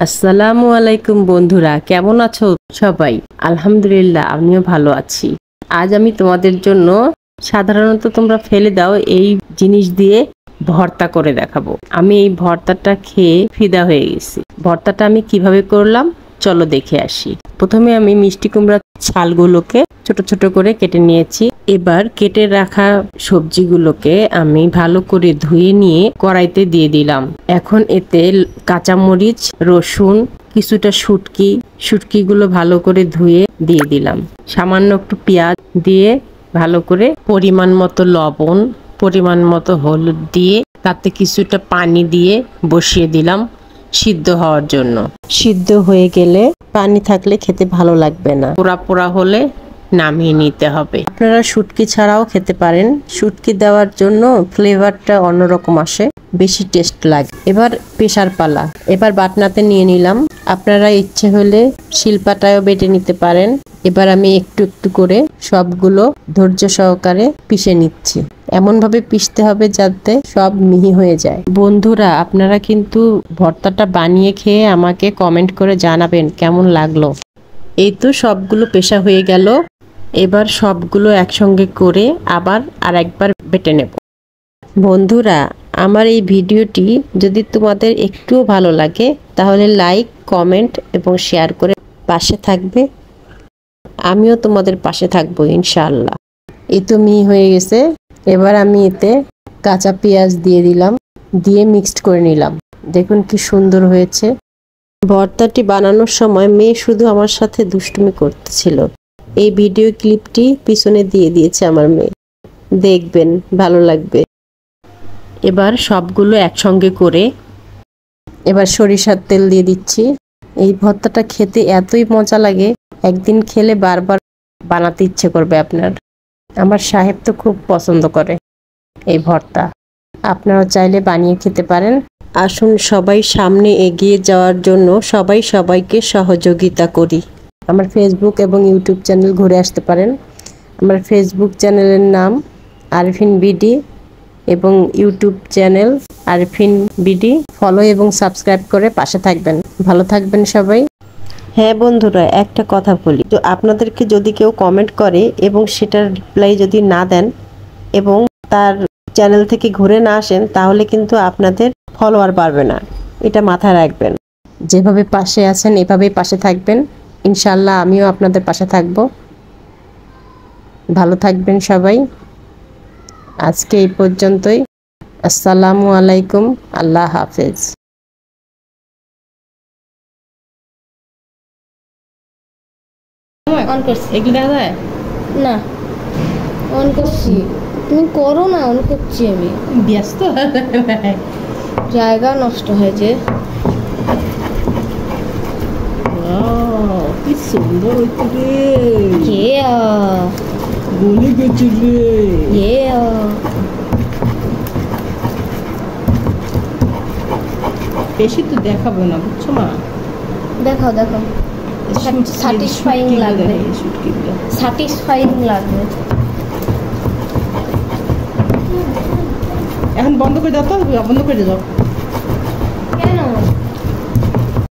আসসালামু আলাইকুম বন্ধুরা, কেমন আছো সবাই? আলহামদুলিল্লাহ, আমিও ভালো আছি। আজ আমি তোমাদের জন্য সাধারণত তোমরা ফেলে দাও এই জিনিস দিয়ে ভর্তা করে দেখাবো। আমি এই ভর্তাটা খেয়ে ফিদা হয়ে গেছি। ভর্তাটা আমি কিভাবে করলাম চলো দেখে আসি। প্রথমে আমি মিষ্টি কুমড়ার ছালগুলোকে ছোট ছোট করে কেটে নিয়েছি। এবার কেটে রাখা সবজিগুলোকে আমি ভালো করে ধুয়ে নিয়ে কড়াইতে দিয়ে দিলাম। এখন এতে কাঁচামরিচ, রসুন, কিছুটা শুটকিগুলো ভালো করে ধুয়ে দিয়ে দিলাম। সামান্য একটু পেঁয়াজ দিয়ে ভালো করে পরিমাণ মতো লবণ, পরিমাণ মতো হলুদ দিয়ে তাতে কিছুটা পানি দিয়ে বসিয়ে দিলাম সিদ্ধ হওয়ার জন্য। সিদ্ধ হয়ে গেলে পানি থাকলে খেতে ভালো লাগবে না, পোড়া পোড়া হলে নামিয়ে নিতে হবে। আপনারা শুটকি ছাড়াও খেতে পারেন। শুটকি দেওয়ার জন্য ফ্লেভারটা অন্যরকম আসে, বেশি টেস্ট লাগে। এবার পেশার পালা। এবার বাটনাতে নিয়ে নিলাম। আপনারা ইচ্ছে হলে শিলপাটায়ও বেটে নিতে পারেন। এবার আমি একটু একটু করে সবগুলো ধৈর্য সহকারে পিষে নিচ্ছি। এমনভাবে পিষতে হবে যাতে সব মিহি হয়ে যায়। বন্ধুরা, আপনারা কিন্তু ভর্তাটা বানিয়ে খেয়ে আমাকে কমেন্ট করে জানাবেন কেমন লাগলো। এই তো সবগুলো পেশা হয়ে গেল। এবার সবগুলো একসঙ্গে করে আবার আরেকবার বেটে নেব। বন্ধুরা, আমার এই ভিডিওটি যদি তোমাদের একটুও ভালো লাগে তাহলে লাইক, কমেন্ট এবং শেয়ার করে পাশে থাকবে। আমিও তোমাদের পাশে থাকবো ইনশাআল্লাহ। এই তো মিহি হয়ে গেছে। এবার আমি এতে কাঁচা পেঁয়াজ দিয়ে দিলাম, দিয়ে মিক্সড করে নিলাম। দেখুন কি সুন্দর হয়েছে। ভর্তাটি বানানোর সময় মেয়ে শুধু আমার সাথে দুষ্টুমি করতেছিল। এই ভিডিও ক্লিপটি পিছনে দিয়ে দিয়েছে আমার মেয়ে, দেখবেন ভালো লাগবে। এবার সবগুলো একসঙ্গে করে এবার সরিষার তেল দিয়ে দিচ্ছি। এই ভর্তাটা খেতে এতই মজা লাগে, একদিন খেলে বারবার বানাতে ইচ্ছে করবে আপনার। আমার সাহেব তো খুব পছন্দ করে এই ভর্তা। আপনারা চাইলে বানিয়ে খেতে পারেন। আসুন সবাই সামনে এগিয়ে যাওয়ার জন্য সবাই সবাইকে সহযোগিতা করি। আমার ফেসবুক এবং ইউটিউব চ্যানেল ঘুরে আসতে পারেন। আমার ফেসবুক চ্যানেলের নাম আরফিন বিডি এবং YouTube channel Arfin BD. Follow এবং সাবস্ক্রাইব করে পাশে থাকবেন। ভালো থাকবেন সবাই। হ্যাঁ বন্ধুরা, একটা কথা বলি, তো আপনাদেরকে যদি কেউ কমেন্ট করে এবং সেটার রিপ্লাই যদি না দেন এবং তার চ্যানেল থেকে ঘুরে না আসেন তাহলে কিন্তু আপনাদের ফলোয়ার বাড়বে না, এটা মাথায় রাখবেন। যেভাবে পাশে আছেন এভাবেই পাশে থাকবেন। ইনশাআল্লাহ আমিও আপনাদের পাশে থাকব। ভালো থাকবেন সবাই। আজকে এই পর্যন্তই। আসসালামু আলাইকুম, আল্লাহ হাফেজ। অন করছি এগুলো দেখা যায় না, অন করছি। তুমি করো না, অন করছি আমি। ব্যস্ত জায়গা নষ্ট হয়েছে। কি সুন্দর হইতে রে, গলে গেছে রে। বেশি তো দেখাবো না, বুঝছো মা। দেখাও দেখাও, স্যাটিসফাইং লাগবে, স্যাটিসফাইং লাগবে। এখন বন্ধ করে দাও তো, বন্ধ করে দাও।